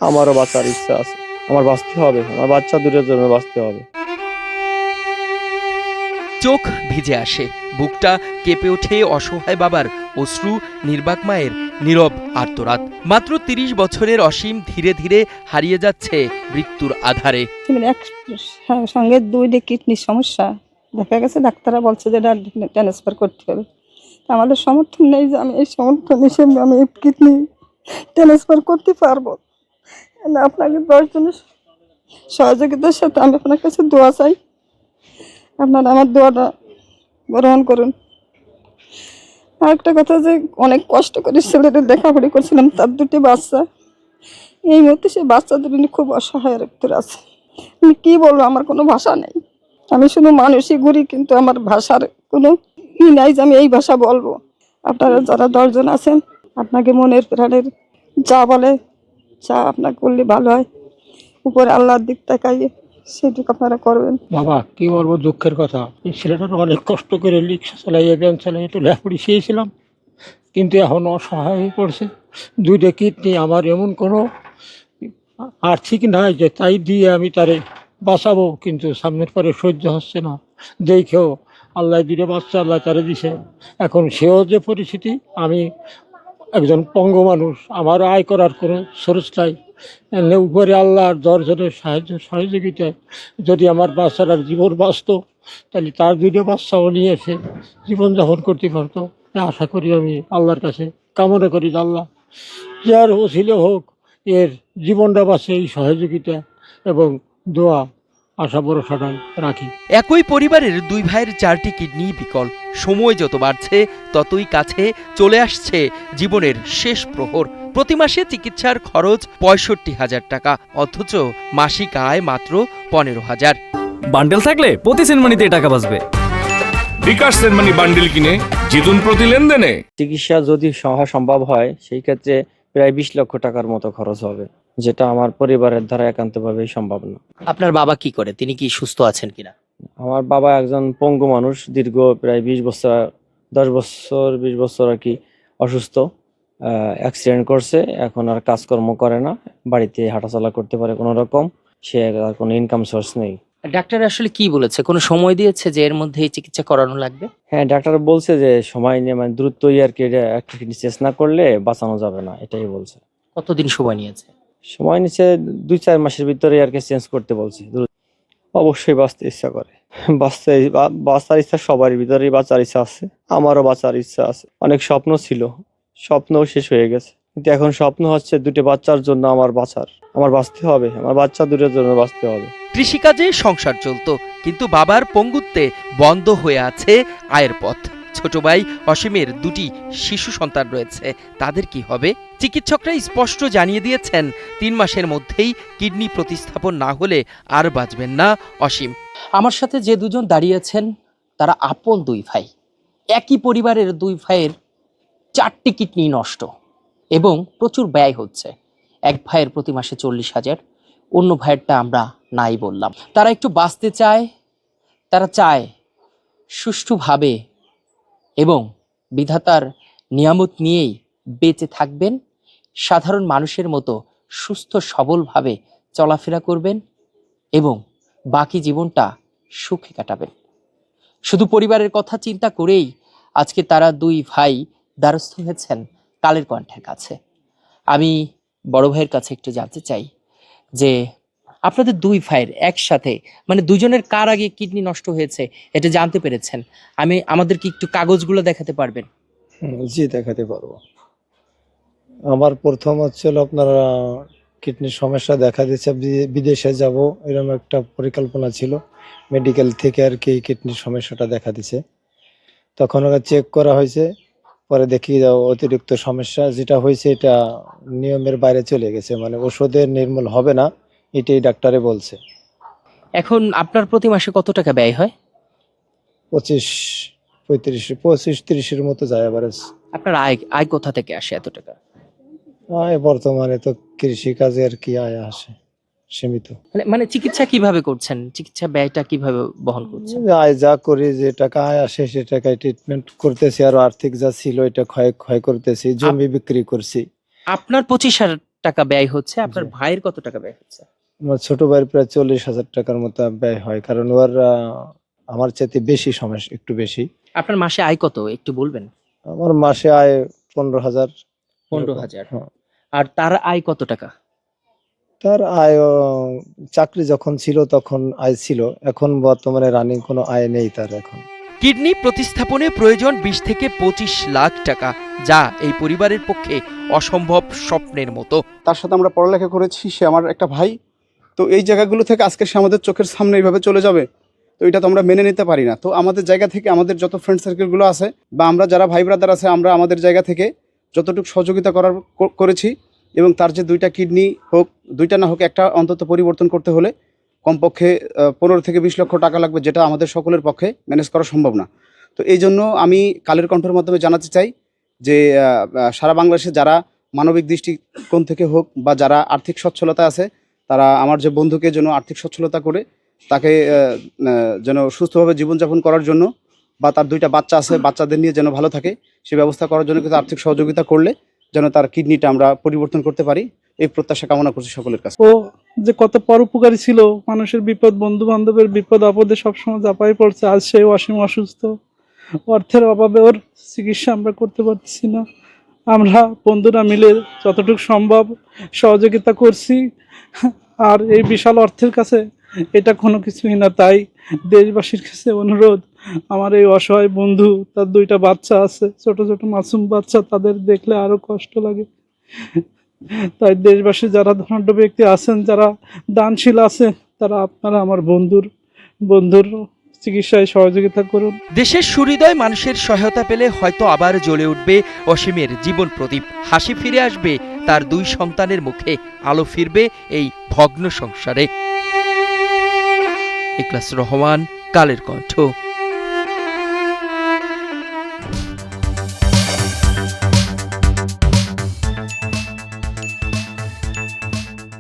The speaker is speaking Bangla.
আমারও বাঁচার ইচ্ছা আছে, আমার বাঁচতে হবে, আমার বাচ্চা দুটোর জন্য বাঁচতে হবে। চোখ ভিজে আসে, বুকটা কেঁপে ওঠে অসহায় বাবার অশ্রু, নির্বাক মায়ের নীরব আর্তনাদ। মাত্র ৩০ বছরের অসীম ধীরে ধীরে হারিয়ে যাচ্ছে মৃত্যুর আধারে। এক সঙ্গে দুইটা কিডনির সমস্যা দেখা গেছে, ডাক্তাররা বলছে যে এটা ট্রান্সফার করতে হবে। আমাদের সমর্থন নেই যে আমি এই সমর্থন হিসেবে আমি এই কিডনি ট্রান্সফার করতে পারবো না। আপনাকে 10 জনের সহযোগিতার সাথে আমি আপনার কাছে দোয়া চাই, আপনারা আমার দোয়াটা গ্রহণ করুন। আরেকটা কথা, যে অনেক কষ্ট করে ছেলেদের লেখাপড়ি করছিলাম, তার 2টি বাচ্চা, এই মুহূর্তে সেই বাচ্চা দুটো নিয়ে খুব অসহায়ের ভিতরে আছে। আমি কী বলবো, আমার কোনো ভাষা নেই। আমি শুধু মানুষই ঘুরি, কিন্তু আমার ভাষার কোনো নাই যে আমি এই ভাষা বলবো। আপনারা যারা 10 জন আছেন, আপনাকে মনের প্রাণের যা বলে, যা আপনার করলে ভালো হয়, উপরে আল্লাহর দিক তাকাইয়ে সেটুকু আপনারা করবেন। বাবা কি বলবো, দুঃখের কথা। এই ছেলেটার অনেক কষ্ট করে রিক্সা চালাইয়ে ব্যাংক চালাইয়ে একটু লেখাপড়ি শিখেছিলাম, কিন্তু এখন অসহায় হয়ে পড়ছে। 2টা কিডনি আমার, এমন কোনো আর্থিক নাই যে তাই দিয়ে আমি তারে বাঁচাবো, কিন্তু সামনের পরে সহ্য হচ্ছে না। দেখেও আল্লাহ 2টা বাচ্চা আল্লাহ তারে দিছে, এখন সেও যে পরিস্থিতি। আমি একজন পঙ্গু মানুষ, আমার আয় করার কোনো সোর্স নাই। উপরে আল্লাহর দর্শনের সহযোগিতায় যদি আমার বাচ্চাটার জীবন বাঁচত, তাহলে তার 2টা বাচ্চাও নিয়ে এসে জীবনযাপন করতে পারতো। আশা করি, আমি আল্লাহর কাছে কামনা করি যে আল্লাহ যার ওসিলে হোক এর জীবনটা বাঁচে, এই সহযোগিতা এবং দোয়া আশা ভরসাটা রাখি। একই পরিবারের 2 ভাইয়ের 4টি কিডনি বিকল। সময় যত বাড়ছে ততই কাছে চলে আসছে জীবনের শেষ প্রহর। প্রতি মাসে চিকিৎসার খরচ ৬৫,০০০ টাকা, অথচ মাসিক আয় মাত্র ১৫,০০০। বান্ডেল থাকলে প্রতি সেনমানিতে টাকা বাঁচবে। বিকাশ সেনমানি বান্ডিল কিনে জিতুন প্রতি লেনদেনে। চিকিৎসা যদি সম্ভব হয়, সেই ক্ষেত্রে প্রায় 20 লক্ষ টাকার মতো খরচ হবে, যেটা আমার পরিবারের দ্বারা একান্তভাবেই সম্ভব না। আপনার বাবা কি করে, তিনি কি সুস্থ আছেন কিনা? আমার বাবা একজন পঙ্গু মানুষ, দীর্ঘ প্রায় 20 বছর 20 বছর আর কি অসুস্থ, অ্যাক্সিডেন্ট করছে, এখন আর কাজকর্ম করে না, বাড়িতে হাঁটাচলা করতে পারে কোনো রকম, সে আর কোনো ইনকাম সোর্স নেই। ডাক্তার আসলে কি বলেছে, কোনো সময় দিয়েছে যে এর মধ্যে চিকিৎসা করানো লাগবে? হ্যাঁ, ডাক্তার বলছে যে সময় নিয়ে, মানে দ্রুতই আর কি, একটা কিডনি চেঞ্জ না করলে বাঁচানো যাবে না, এটাই বলছে। কতদিন সময় নিয়েছে? সময় নিচ্ছে 2-4 মাসের ভিতরে আর কি চেঞ্জ করতে বলছে। অবশ্যই বাঁচতে ইচ্ছা করে, বাঁচার ইচ্ছা সবারই ভিতরেই বাঁচার ইচ্ছা আছে, আমারও বাঁচার ইচ্ছা আছে। অনেক স্বপ্ন ছিল, স্বপ্নও শেষ হয়ে গেছে, কিন্তু এখন স্বপ্ন হচ্ছে 2টা বাচ্চার জন্য আমার বাঁচতে হবে, আমার বাচ্চা দুটোর জন্য বাঁচতে হবে। কৃষিকাজে সংসার চলত, কিন্তু বাবার পঙ্গুত্বে বন্ধ হয়ে আছে আয়ের পথ। ছোট ভাই অসীমের 2টি শিশু সন্তান রয়েছে, তাদের কি হবে? চিকিৎসকরা স্পষ্ট জানিয়ে দিয়েছেন 3 মাসের মধ্যেই কিডনি প্রতিস্থাপন না হলে আর বাঁচবেন না অসীম। আমার সাথে যে 2 জন দাঁড়িয়েছেন তারা আপন 2 ভাই। একই পরিবারের 2 ভাইয়ের 4টি কিডনি নষ্ট এবং প্রচুর ব্যয় হচ্ছে। এক ভাইয়ের প্রতি মাসে 40,000, অন্য ভাইয়েরটা আমরা নাই বললাম। তারা একটু বাঁচতে চায়, তারা চায় সুষ্ঠুভাবে এবং বিধাতার নিয়ামত নিয়েই বেঁচে থাকবেন, সাধারণ মানুষের মতো সুস্থ সবলভাবে চলাফেরা করবেন এবং বাকি জীবনটা সুখে কাটাবেন। শুধু পরিবারের কথা চিন্তা করেই আজকে তারা 2 ভাই দ্বারস্থ হয়েছেন কালের কণ্ঠের কাছে। আমি বড় ভাইয়ের কাছে একটু জানতে চাই যে আপনাদের 2 ভাইয়ের একসাথে, মানে 2 জনের কার আগে কিডনি নষ্ট হয়েছে এটা জানতে পেরেছেন? আমাদেরকে একটু কাগজগুলো দেখাতে পারবেন? জি, দেখাতে পারবো। আমার প্রথম হচ্ছিল আপনার কিডনির সমস্যা দেখা দিচ্ছে, বিদেশে যাব এরকম একটা পরিকল্পনা ছিল, মেডিকেল থেকে আর কি কিডনির সমস্যাটা দেখা দিছে। তখন ওরা চেক করা হয়েছে, পরে দেখি অতিরিক্ত সমস্যা যেটা হয়েছে এটা নিয়মের বাইরে চলে গেছে, মানে ওষুধে নির্মূল হবে না, এটাই ডাক্তারে বলছে। এখন আপনার প্রতি মাসে কত টাকা ব্যয় হয়? 25-30-এর মতো যায় এভারেজ। আপনার আয় কোথা থেকে আসে এত টাকা? বর্তমানে তো কৃষি কাজে আর কি আয় আসে সীমিত। মানে চিকিৎসা কিভাবে করছেন, চিকিৎসা ব্যয়টা কিভাবে বহন করছেন? আয় যা করি, যে টাকা আয় আসে সে টাকায় ট্রিটমেন্ট করতেছি, আর আর্থিক যা ছিল এটা ক্ষয় করতেছি, জমি বিক্রি করছি। আপনার 25,000 টাকা ব্যয় হচ্ছে, আপনার ভাইয়ের কত টাকা ব্যয় হচ্ছে? আমার ছোট ভাইয়ের প্রায় 40,000 টাকার মতো ব্যয় হয়, কারণ ওর আমার চাইতে বেশি সমস্যা, একটু বেশি। আপনার মাসে আয় কত একটু বলবেন? আমার মাসে আয় 15,000। 15,000। হ্যাঁ। আর তার আয় কত টাকা? তার আয় চাকরি যখন ছিল তখন আয় ছিল, এখন বর্তমানে রানিং কোনো আয় নেই তার এখন। কিডনি প্রতিস্থাপনে প্রয়োজন 20 থেকে 25 লাখ টাকা, যা এই পরিবারের পক্ষে অসম্ভব স্বপ্নের মতো। তার সাথে আমরা পড়ালেখা করেছি, সে আমার একটা ভাই। তো এই জায়গাগুলো থেকে আজকে সে আমাদের চোখের সামনে এইভাবে চলে যাবে, তো এটা তো আমরা মেনে নিতে পারি না। তো আমাদের জায়গা থেকে আমাদের যত ফ্রেন্ড সার্কেলগুলো আছে বা আমরা যারা ভাই ব্রাদার আছে, আমরা আমাদের জায়গা থেকে যতটুকু সহযোগিতা করেছি, এবং তার যে 2টা কিডনি হোক, 2টা না হোক একটা অন্তত পরিবর্তন করতে হলে কমপক্ষে 15 থেকে 20 লক্ষ টাকা লাগবে, যেটা আমাদের সকলের পক্ষে ম্যানেজ করা সম্ভব না। তো এই জন্য আমি কালের কণ্ঠের মাধ্যমে জানাতে চাই যে সারা বাংলাদেশে যারা মানবিক দৃষ্টিকোণ থেকে হোক বা যারা আর্থিক সচ্ছলতা আছে, তারা আমার যে বন্ধুকে যেন আর্থিক সচ্ছলতা করে তাকে যেন সুস্থভাবে জীবনযাপন করার জন্য, বা তার 2টা বাচ্চা আছে, বাচ্চাদের নিয়ে যেন ভালো থাকে, সে ব্যবস্থা করার জন্য কিন্তু আর্থিক সহযোগিতা করলে যেন তার কিডনিটা আমরা পরিবর্তন করতে পারি, এই প্রত্যাশা কামনা করছি সকলের কাছে। ও যে কত পরোপকারী ছিল, মানুষের বিপদ, বন্ধু বান্ধবের বিপদ আপদে সবসময় ঝাঁপাই পড়ছে। আজ সেই অসীম অসুস্থ, অর্থের অভাবে ওর চিকিৎসা আমরা করতে পারছি না। আমরা বন্ধুরা মিলে যতটুকু সম্ভব সহযোগিতা করছি, আর এই বিশাল অর্থের কাছে এটা কোনো কিছুই না। তাই দেশবাসীর কাছে অনুরোধ, আমার এই অসহায় বন্ধু, তার 2টা বাচ্চা আছে, ছোট ছোট মাসুম বাচ্চা, তাদের দেখলে আরো কষ্ট লাগে। তাই দেশবাসী যারা ধনাঢ্য ব্যক্তি আছেন, যারা দানশীল আছেন, তারা আপনারা আমার বন্ধুর চিকিৎসায় সহযোগিতা করুন। দেশের সুহৃদয় মানুষের সহায়তা পেলে হয়তো আবার জ্বলে উঠবে অসীমের জীবন প্রদীপ, হাসি ফিরে আসবে তার 2 সন্তানের মুখে, আলো ফিরবে এই ভগ্ন সংসারে। ইখলাস রহমান, কালের কণ্ঠ।